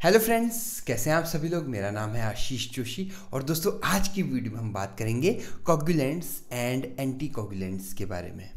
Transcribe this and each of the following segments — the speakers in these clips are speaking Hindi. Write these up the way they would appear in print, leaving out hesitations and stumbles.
हेलो फ्रेंड्स, कैसे हैं आप सभी लोग। मेरा नाम है आशीष जोशी और दोस्तों आज की वीडियो में हम बात करेंगे कोगुलेंट्स एंड एंटी कोगुलेंट्स के बारे में।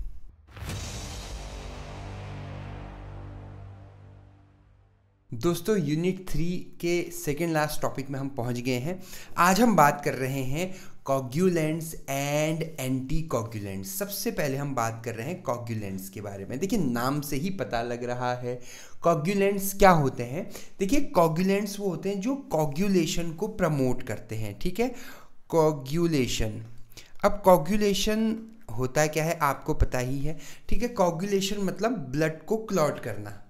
दोस्तों यूनिट 3 के सेकेंड लास्ट टॉपिक में हम पहुंच गए हैं। आज हम बात कर रहे हैं कोगुलेंट्स एंड एंटी कोगुलेंट्स। सबसे पहले हम बात कर रहे हैं कोगुलेंट्स के बारे में। देखिए नाम से ही पता लग रहा है कोगुलेंट्स क्या होते हैं। देखिए कोगुलेंट्स वो होते हैं जो कोगुलेशन को प्रमोट करते हैं। ठीक है, कोगुलेशन। अब कोगुलेशन होता क्या है आपको पता ही है। ठीक है, कोगुलेशन मतलब ब्लड को क्लॉट करना।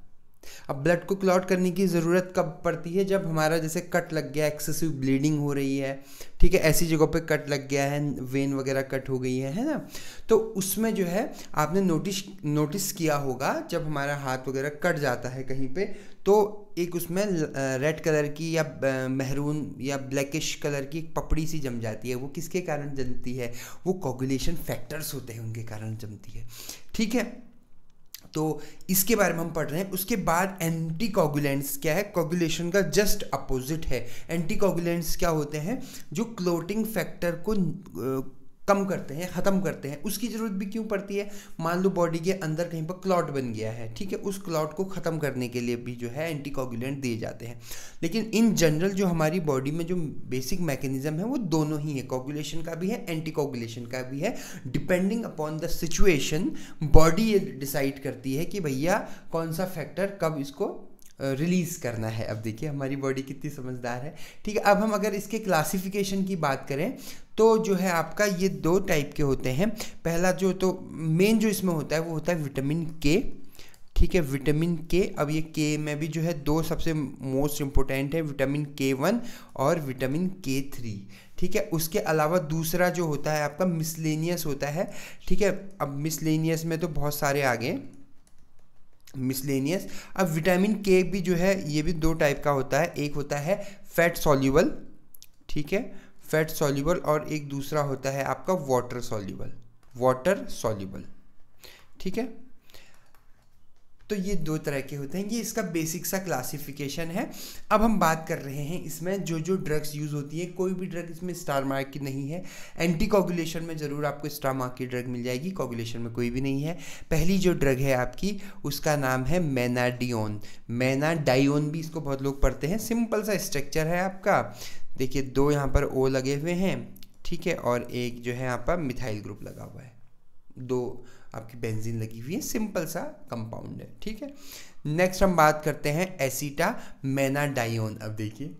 अब ब्लड को क्लॉट करने की ज़रूरत कब पड़ती है? जब हमारा जैसे कट लग गया, एक्सेसिव ब्लीडिंग हो रही है। ठीक है, ऐसी जगहों पे कट लग गया है, वेन वगैरह कट हो गई है ना। तो उसमें जो है आपने नोटिस किया होगा जब हमारा हाथ वगैरह कट जाता है कहीं पे, तो एक उसमें रेड कलर की या महरून या ब्लैकिश कलर की एक पपड़ी सी जम जाती है। वो किसके कारण जमती है? वो कोगुलेशन फैक्टर्स होते हैं, उनके कारण जमती है। ठीक है, तो इसके बारे में हम पढ़ रहे हैं। उसके बाद एंटी कोगुलेंट्स क्या है? कोगुलेशन का जस्ट अपोजिट है। एंटी कोगुलेंट्स क्या होते हैं? जो क्लोटिंग फैक्टर को कम करते हैं, ख़त्म करते हैं। उसकी ज़रूरत भी क्यों पड़ती है? मान लो बॉडी के अंदर कहीं पर क्लॉट बन गया है, ठीक है, उस क्लॉट को ख़त्म करने के लिए भी जो है एंटी कोगुलेंट दिए जाते हैं। लेकिन इन जनरल जो हमारी बॉडी में जो बेसिक मैकेनिज्म है वो दोनों ही है, कोगुलेशन का भी है, एंटी कोगुलेशन का भी है। Depending upon the situation body ये डिसाइड करती है कि भैया कौन सा फैक्टर कब इसको रिलीज़ करना है। अब देखिए हमारी बॉडी कितनी समझदार है। ठीक है, अब हम अगर इसके क्लासिफिकेशन की बात करें तो जो है आपका ये दो टाइप के होते हैं। पहला जो तो मेन जो इसमें होता है वो होता है विटामिन के। ठीक है, विटामिन के। अब ये के में भी जो है दो सबसे मोस्ट इम्पोर्टेंट है, विटामिन K1 और विटामिन K3। ठीक है, उसके अलावा दूसरा जो होता है आपका मिसलेनियस होता है। ठीक है, अब मिसलेनियस में तो बहुत सारे आ गए मिसलेनियस। अब विटामिन के भी जो है ये भी दो टाइप का होता है। एक होता है फैट सॉल्युबल, ठीक है, फैट सॉल्युबल, और एक दूसरा होता है आपका वाटर सॉल्युबल। ठीक है, तो ये दो तरह के होते हैं। ये इसका बेसिक सा क्लासिफिकेशन है। अब हम बात कर रहे हैं इसमें जो जो ड्रग्स यूज़ होती है। कोई भी ड्रग इसमें स्टार मार्क की नहीं है। एंटी कोगुलेशन में ज़रूर आपको स्टार मार्क की ड्रग मिल जाएगी, कोगुलेशन में कोई भी नहीं है। पहली जो ड्रग है आपकी उसका नाम है मेनाडियोन। मेनाडायोन भी इसको बहुत लोग पढ़ते हैं। सिंपल सा स्ट्रक्चर है आपका। देखिए दो यहाँ पर ओ लगे हुए हैं, ठीक है, और एक जो है यहाँ पर मिथाइल ग्रुप लगा हुआ है, दो आपकी बेंजीन लगी हुई है। सिंपल सा कंपाउंड है। ठीक है, नेक्स्ट हम बात करते हैं एसिटामेनाडायोन। अब देखिए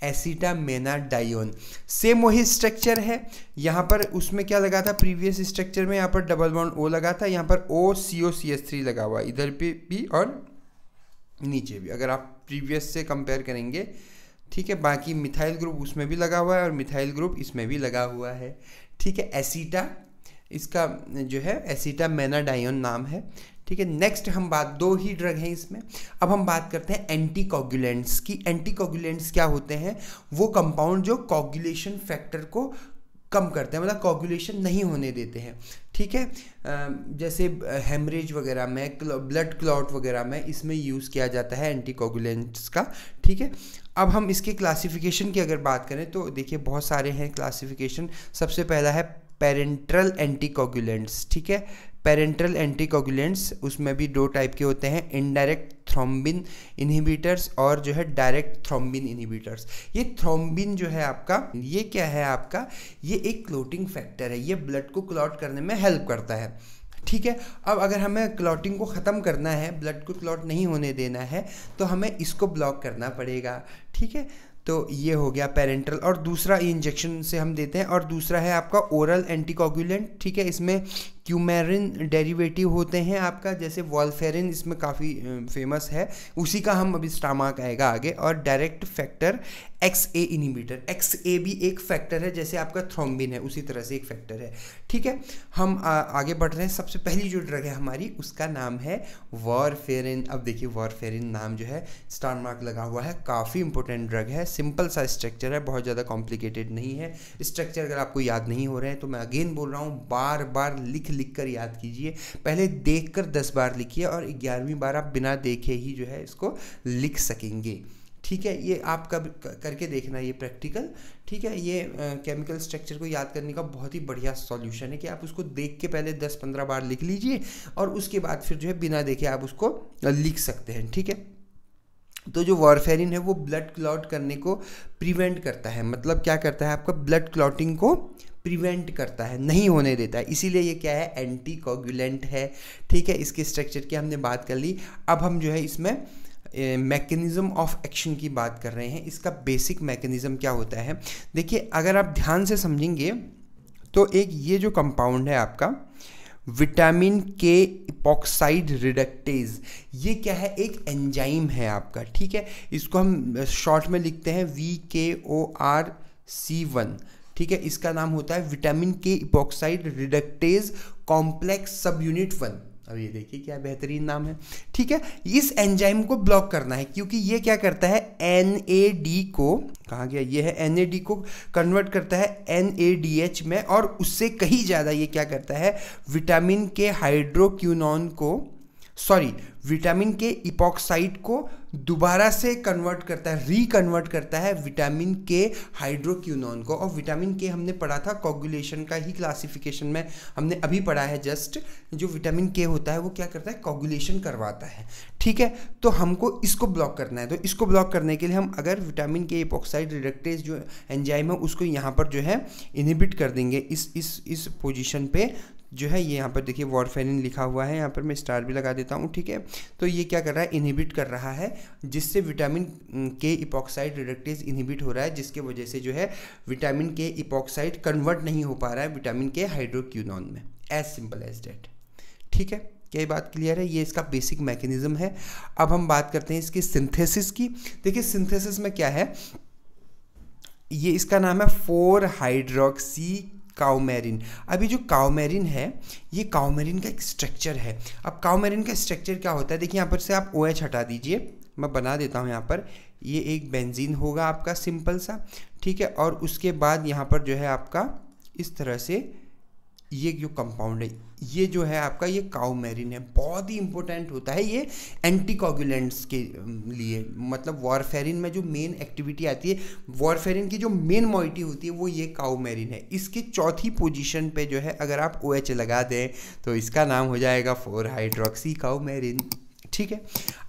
एसिटामेनाडायोन सेम वही स्ट्रक्चर है। यहाँ पर उसमें क्या लगा था प्रीवियस स्ट्रक्चर में? यहाँ पर डबल बॉन्ड O लगा था, यहाँ पर OCO-CH3 लगा हुआ, इधर पे भी और नीचे भी, अगर आप प्रीवियस से कंपेयर करेंगे। ठीक है, बाकी मिथाइल ग्रुप उसमें भी लगा हुआ है और मिथाइल ग्रुप इसमें भी लगा हुआ है। ठीक है, एसिटा इसका जो है एसिटामेनाडायोन नाम है। ठीक है, नेक्स्ट हम बात, दो ही ड्रग हैं इसमें। अब हम बात करते हैं एंटी कोगुलेंट्स की। एंटी कोगुलेंट्स क्या होते हैं? वो कंपाउंड जो कोगुलेशन फैक्टर को कम करते हैं, मतलब कोगुलेशन नहीं होने देते हैं। ठीक है, जैसे हेमरेज वगैरह में, ब्लड क्लॉट वगैरह में इसमें यूज़ किया जाता है एंटी कोगुलेंट्स का। ठीक है, अब हम इसके क्लासिफिकेशन की अगर बात करें तो देखिए बहुत सारे हैं क्लासिफिकेशन। सबसे पहला है पेरेंट्रल एंटीकोगुलेंट्स। ठीक है, पेरेंट्रल एंटीकोगुलेंट्स उसमें भी दो टाइप के होते हैं, इनडायरेक्ट थ्रोम्बिन इनहिबिटर्स और जो है डायरेक्ट थ्रोम्बिन इनहिबिटर्स। ये थ्रोम्बिन जो है आपका, ये क्या है आपका? ये एक क्लॉटिंग फैक्टर है, ये ब्लड को क्लॉट करने में हेल्प करता है। ठीक है, अब अगर हमें क्लॉटिंग को ख़त्म करना है, ब्लड को क्लॉट नहीं होने देना है, तो हमें इसको ब्लॉक करना पड़ेगा। ठीक है, तो ये हो गया पेरेंट्रल। और दूसरा इंजेक्शन से हम देते हैं। और दूसरा है आपका ओरल एंटीकोगुलेंट। ठीक है, इसमें क्यूमेरिन डेरिवेटिव होते हैं आपका, जैसे वॉल्फेरिन इसमें काफ़ी फेमस है, उसी का हम अभी स्टामार्क आएगा आगे। और direct factor XA inhibitor, XA भी एक फैक्टर है, जैसे आपका थ्रोम्बिन है उसी तरह से एक फैक्टर है। ठीक है, हम आगे बढ़ रहे हैं। सबसे पहली जो ड्रग है हमारी उसका नाम है वॉरफेरिन। अब देखिए वॉरफेरिन नाम जो है स्टार मार्क लगा हुआ है, काफ़ी इंपॉर्टेंट ड्रग है। सिंपल सा स्ट्रक्चर है, बहुत ज़्यादा कॉम्प्लिकेटेड नहीं है। स्ट्रक्चर अगर आपको याद नहीं हो रहे हैं तो मैं अगेन बोल रहा हूँ, बार बार लिख कर याद कीजिए। पहले देखकर 10 बार लिखिए और 11वीं बार आप बिना देखे ही जो है इसको लिख सकेंगे। ठीक है, ये आप कब करके देखना ये प्रैक्टिकल, ठीक है। ये केमिकल स्ट्रक्चर को याद करने का बहुत ही बढ़िया सॉल्यूशन है कि आप उसको देख के पहले 10-15 बार लिख लीजिए और उसके बाद फिर जो है बिना देखे आप उसको लिख सकते हैं, ठीक है। तो जो वारफेरिन है वो ब्लड क्लॉट करने को प्रिवेंट करता है, मतलब क्या करता है, आपका ब्लड क्लॉटिंग को प्रिवेंट करता है, नहीं होने देता है, इसीलिए ये क्या है, एंटी कोगुलेंट है, ठीक है। इसके स्ट्रक्चर की हमने बात कर ली। अब हम जो है इसमें मैकेनिज़्म ऑफ एक्शन की बात कर रहे हैं। इसका बेसिक मैकेनिज़्म क्या होता है, देखिए अगर आप ध्यान से समझेंगे तो एक ये जो कंपाउंड है आपका विटामिन के इपॉक्साइड रिडक्टेज, ये क्या है, एक एंजाइम है आपका, ठीक है। इसको हम शॉर्ट में लिखते हैं VKORC1, ठीक है। इसका नाम होता है विटामिन के इपॉक्साइड रिडक्टेज कॉम्प्लेक्स सब यूनिट 1। अब ये देखिए क्या बेहतरीन नाम है, ठीक है। इस एंजाइम को ब्लॉक करना है क्योंकि ये क्या करता है, NAD को, कहाँ गया, ये है NAD को कन्वर्ट करता है NADH में, और उससे कहीं ज़्यादा ये क्या करता है, विटामिन के हाइड्रोक्विनोन को, सॉरी विटामिन के इपॉक्साइड को दोबारा से कन्वर्ट करता है, रिकन्वर्ट करता है विटामिन के हाइड्रोक्विनोन को। और विटामिन के हमने पढ़ा था कोगुलेशन का ही क्लासिफिकेशन में, हमने अभी पढ़ा है जस्ट, जो विटामिन के होता है वो क्या करता है, कोगुलेशन करवाता है, ठीक है। तो हमको इसको ब्लॉक करना है, तो इसको ब्लॉक करने के लिए हम अगर विटामिन के इपॉक्साइड रिडक्टेज जो एंजाइम है उसको यहाँ पर जो है इनहिबिट कर देंगे, इस पोजीशन पे जो है, ये यहाँ पर देखिए वारफेरिन लिखा हुआ है, यहाँ पर मैं स्टार भी लगा देता हूँ, ठीक है। तो ये क्या कर रहा है, इनहिबिट कर रहा है, जिससे विटामिन के इपॉक्साइड रिडक्टेज इनहिबिट हो रहा है, जिसके वजह से जो है विटामिन के इपॉक्साइड कन्वर्ट नहीं हो पा रहा है विटामिन के हाइड्रोक्विनोन में, एज सिंपल एज दैट, ठीक है। क्या ये बात क्लियर है, ये इसका बेसिक मैकेनिज्म है। अब हम बात करते हैं इसकी सिंथेसिस की। देखिए सिंथेसिस में क्या है, ये इसका नाम है 4-हाइड्रोक्सी काउमेरिन। अभी जो काउमेरिन है ये काउमेरिन का एक स्ट्रक्चर है। अब काउमेरिन का स्ट्रक्चर क्या होता है, देखिए यहाँ पर से आप OH हटा दीजिए, मैं बना देता हूँ यहाँ पर, ये एक बेंजीन होगा आपका सिंपल सा, ठीक है। और उसके बाद यहाँ पर जो है आपका इस तरह से ये जो कंपाउंड है, ये जो है आपका ये काउमेरिन है, बहुत ही इंपॉर्टेंट होता है ये एंटीकोगुलेंट्स के लिए। मतलब वारफेरिन में जो मेन एक्टिविटी आती है, वारफेरिन की जो मेन मॉइटी होती है वो ये काउमेरिन है। इसके चौथी पोजीशन पे जो है अगर आप OH लगा दें तो इसका नाम हो जाएगा 4-हाइड्रोक्सी काउमेरिन, ठीक है।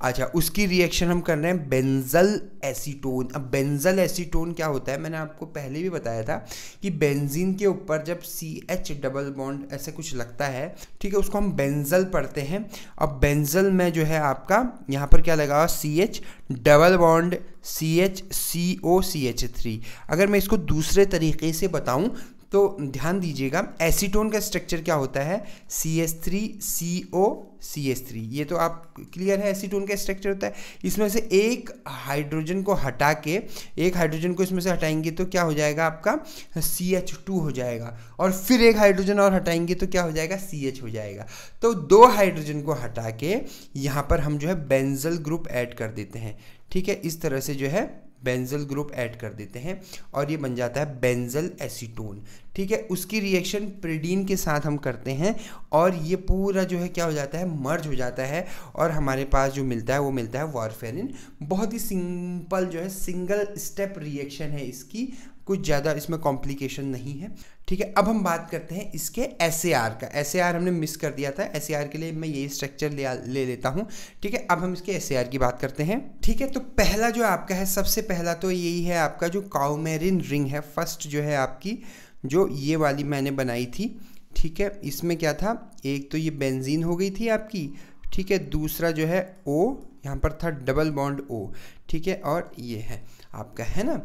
अच्छा, उसकी रिएक्शन हम कर रहे हैं बेंजल एसीटोन। अब बेंजल एसीटोन क्या होता है, मैंने आपको पहले भी बताया था कि बेंजीन के ऊपर जब CH डबल बॉन्ड ऐसे कुछ लगता है, ठीक है, उसको हम बेंजल पढ़ते हैं। अब बेंजल में जो है आपका यहाँ पर क्या लगा हुआ, CH डबल बॉन्ड CH अगर मैं इसको दूसरे तरीके से बताऊँ तो ध्यान दीजिएगा, एसीटोन का स्ट्रक्चर क्या होता है, CH3CO ये तो आप क्लियर है, एसीटोन का स्ट्रक्चर होता है। इसमें से एक हाइड्रोजन को हटा के, एक हाइड्रोजन को इसमें से हटाएंगे तो क्या हो जाएगा आपका CH2 हो जाएगा, और फिर एक हाइड्रोजन और हटाएंगे तो क्या हो जाएगा, CH हो जाएगा। तो 2 हाइड्रोजन को हटा के यहाँ पर हम जो है बेंजल ग्रुप ऐड कर देते हैं, ठीक है। इस तरह से जो है बेंजल ग्रुप ऐड कर देते हैं और ये बन जाता है बेंजल एसीटोन, ठीक है। उसकी रिएक्शन प्रिडीन के साथ हम करते हैं और ये पूरा जो है क्या हो जाता है, मर्ज हो जाता है, और हमारे पास जो मिलता है वो मिलता है वारफेरिन। बहुत ही सिंपल जो है सिंगल स्टेप रिएक्शन है इसकी, कुछ ज़्यादा इसमें कॉम्प्लिकेशन नहीं है, ठीक है। अब हम बात करते हैं इसके SAR का। SAR हमने मिस कर दिया था, SAR के लिए मैं यही स्ट्रक्चर ले लेता हूँ, ठीक है। अब हम इसके SAR की बात करते हैं, ठीक है। तो पहला जो आपका है, सबसे पहला तो यही है आपका जो काउमेरिन रिंग है, फर्स्ट जो है आपकी जो ये वाली मैंने बनाई थी, ठीक है। इसमें क्या था, एक तो ये बेंजीन हो गई थी आपकी, ठीक है। दूसरा जो है O यहाँ पर था डबल बॉन्ड O, ठीक है, और ये है आपका, है ना।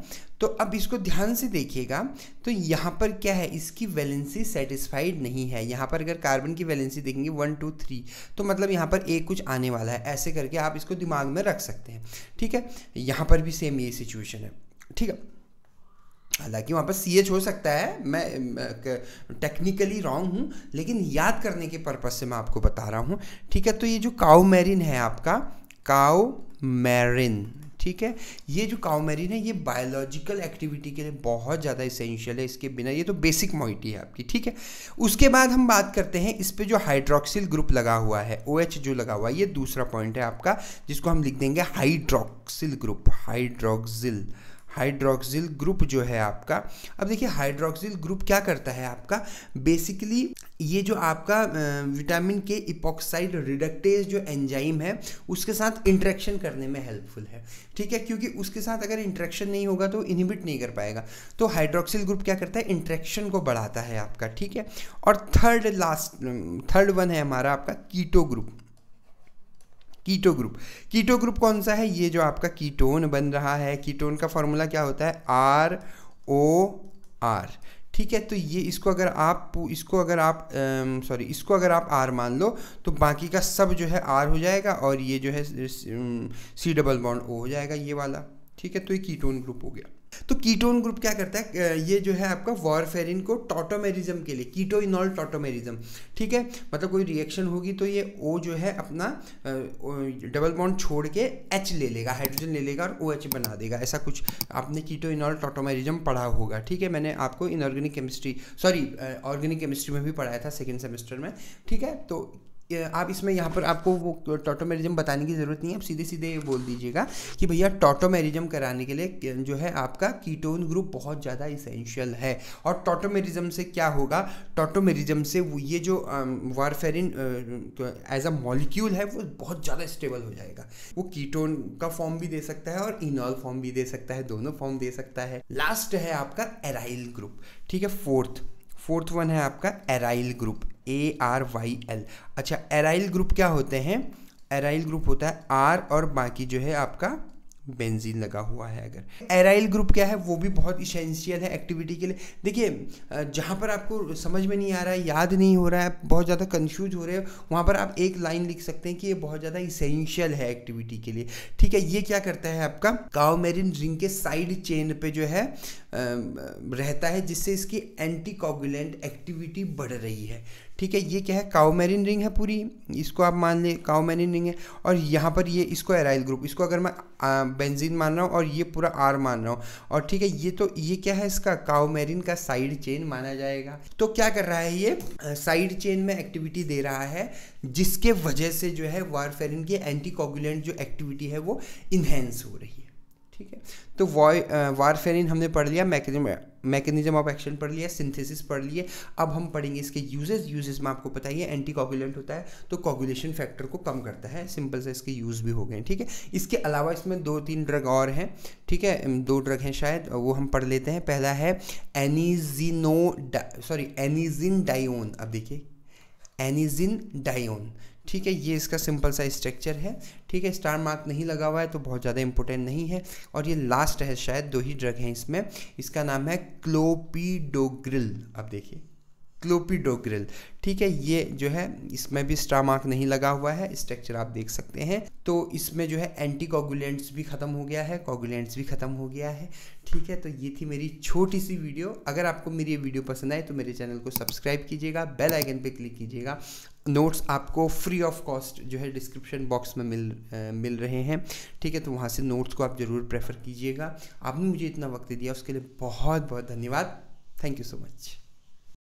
तो अब इसको ध्यान से देखिएगा, तो यहाँ पर क्या है, इसकी वैलेंसी सेटिस्फाइड नहीं है। यहाँ पर अगर कार्बन की वैलेंसी देखेंगे 1 2 3, तो मतलब यहाँ पर एक कुछ आने वाला है, ऐसे करके आप इसको दिमाग में रख सकते हैं, ठीक है। यहाँ पर भी सेम यही सिचुएशन है, ठीक है। हालांकि वहाँ पर CH हो सकता है, मैं टेक्निकली रॉन्ग हूँ, लेकिन याद करने के पर्पज़ से मैं आपको बता रहा हूँ, ठीक है। तो ये जो काउमेरिन है आपका, काउमेरिन, ठीक है। ये जो काउमेरिन है ये बायोलॉजिकल एक्टिविटी के लिए बहुत ज़्यादा इसेंशियल है, इसके बिना ये तो बेसिक मॉइटी है आपकी, ठीक है। उसके बाद हम बात करते हैं इस पे जो हाइड्रोक्सिल ग्रुप लगा हुआ है, OH जो लगा हुआ है, ये दूसरा पॉइंट है आपका, जिसको हम लिख देंगे हाइड्रोक्सिल ग्रुप। हाइड्रोक्सिल ग्रुप जो है आपका, अब देखिए हाइड्रोक्सिल ग्रुप क्या करता है आपका, बेसिकली ये जो आपका विटामिन के इपॉक्साइड रिडक्टेज जो एंजाइम है उसके साथ इंटरेक्शन करने में हेल्पफुल है, ठीक है, क्योंकि उसके साथ अगर इंटरेक्शन नहीं होगा तो इनहिबिट नहीं कर पाएगा। तो हाइड्रोक्सिल ग्रुप क्या करता है, इंटरेक्शन को बढ़ाता है आपका, ठीक है। और थर्ड वन है हमारा आपका कीटो ग्रुप कौन सा है, ये जो आपका कीटोन बन रहा है, कीटोन का फॉर्मूला क्या होता है, ROR, ठीक है। तो ये इसको अगर आप R मान लो तो बाकी का सब जो है R हो जाएगा और ये जो है C डबल बॉन्ड O हो जाएगा, ये वाला, ठीक है। तो ये कीटोन ग्रुप हो गया। तो कीटोन ग्रुप क्या करता है, ये जो है आपका वारफेरिन को टॉटोमेरिज्म के लिए, कीटोइनॉल टॉटोमेरिज्म, ठीक है, मतलब कोई रिएक्शन होगी तो ये O जो है अपना डबल बॉन्ड छोड़ के H ले लेगा, हाइड्रोजन ले लेगा और OH बना देगा, ऐसा कुछ आपने कीटोइनॉल टॉटोमेरिज्म पढ़ा होगा, ठीक है। मैंने आपको ऑर्गेनिक केमिस्ट्री में भी पढ़ाया था सेकेंड सेमेस्टर में, ठीक है। तो आप इसमें यहाँ पर आपको वो टॉटोमेरिज्म बताने की ज़रूरत नहीं है, आप सीधे सीधे ये बोल दीजिएगा कि भैया टॉटोमेरिज्म कराने के लिए जो है आपका कीटोन ग्रुप बहुत ज़्यादा इसेंशियल है। और टॉटोमेरिज्म से क्या होगा, टॉटोमेरिज्म से ये जो वारफेरिन एज अ मॉलिक्यूल है वो बहुत ज़्यादा स्टेबल हो जाएगा, वो कीटोन का फॉर्म भी दे सकता है और इनॉल फॉर्म भी दे सकता है, दोनों फॉर्म दे सकता है। लास्ट है आपका एराइल ग्रुप, ठीक है, फोर्थ वन है आपका एराइल ग्रुप, ARYL। अच्छा, एराइल ग्रुप क्या होते हैं, एराइल ग्रुप होता है R और बाकी जो है आपका बेंजीन लगा हुआ है। अगर एराइल ग्रुप क्या है वो भी बहुत इसेंशियल है एक्टिविटी के लिए। देखिए जहाँ पर आपको समझ में नहीं आ रहा है, याद नहीं हो रहा है, बहुत ज़्यादा कंफ्यूज हो रहे हो, वहाँ पर आप एक लाइन लिख सकते हैं कि ये बहुत ज़्यादा इसेंशियल है एक्टिविटी के लिए, ठीक है। ये क्या करता है आपका, काउमेरिन रिंग के साइड चेन पे जो है रहता है, जिससे इसकी एंटीकोगुलेंट एक्टिविटी बढ़ रही है, ठीक है। ये क्या है, काउमेरिन रिंग है पूरी, इसको आप मान ले काउमेरिन रिंग है, और यहाँ पर ये इसको एराइल ग्रुप, इसको अगर मैं बेंजीन मान रहा हूँ और ये पूरा R मान रहा हूँ, और ठीक है, ये क्या है, इसका काउमेरिन का साइड चेन माना जाएगा। तो क्या कर रहा है, ये साइड चेन में एक्टिविटी दे रहा है, जिसके वजह से जो है वारफेरिन की एंटीकोगुलेंट जो एक्टिविटी है वो इन्हेंस हो रही है, ठीक है। तो वारफेरिन हमने पढ़ लिया, मैकेनिज्म ऑफ एक्शन पढ़ लिया, सिंथेसिस पढ़ लिए। अब हम पढ़ेंगे इसके यूजेस में आपको पता ही है, एंटीकोगुलेंट होता है तो कोगुलेशन फैक्टर को कम करता है, सिंपल से इसके यूज़ भी हो गए, ठीक है। इसके अलावा इसमें 2-3 ड्रग और हैं, ठीक है, 2 ड्रग हैं शायद, वो हम पढ़ लेते हैं। पहला है एनिजिन डायोन। अब देखिए एनिजिन डायोन, ठीक है, ये इसका सिंपल सा स्ट्रक्चर है, ठीक है, स्टार मार्क नहीं लगा हुआ है तो बहुत ज़्यादा इंपॉर्टेंट नहीं है। और ये लास्ट है, शायद 2 ही ड्रग हैं इसमें, इसका नाम है क्लोपिडोग्रिल। अब देखिए क्लोपिडोग्रिल, ठीक है, ये जो है इसमें भी स्टार मार्क नहीं लगा हुआ है, स्ट्रक्चर आप देख सकते हैं। तो इसमें जो है एंटीकोगुलेंट्स भी ख़त्म हो गया है, कोगुलेंट्स भी ख़त्म हो गया है, ठीक है। तो ये थी मेरी छोटी सी वीडियो। अगर आपको मेरी ये वीडियो पसंद आए तो मेरे चैनल को सब्सक्राइब कीजिएगा, बेल आइकन पे क्लिक कीजिएगा। नोट्स आपको फ्री ऑफ कॉस्ट जो है डिस्क्रिप्शन बॉक्स में मिल रहे हैं, ठीक है, तो वहाँ से नोट्स को आप ज़रूर प्रेफर कीजिएगा। आपने मुझे इतना वक्त दिया उसके लिए बहुत बहुत धन्यवाद। Thank you so much.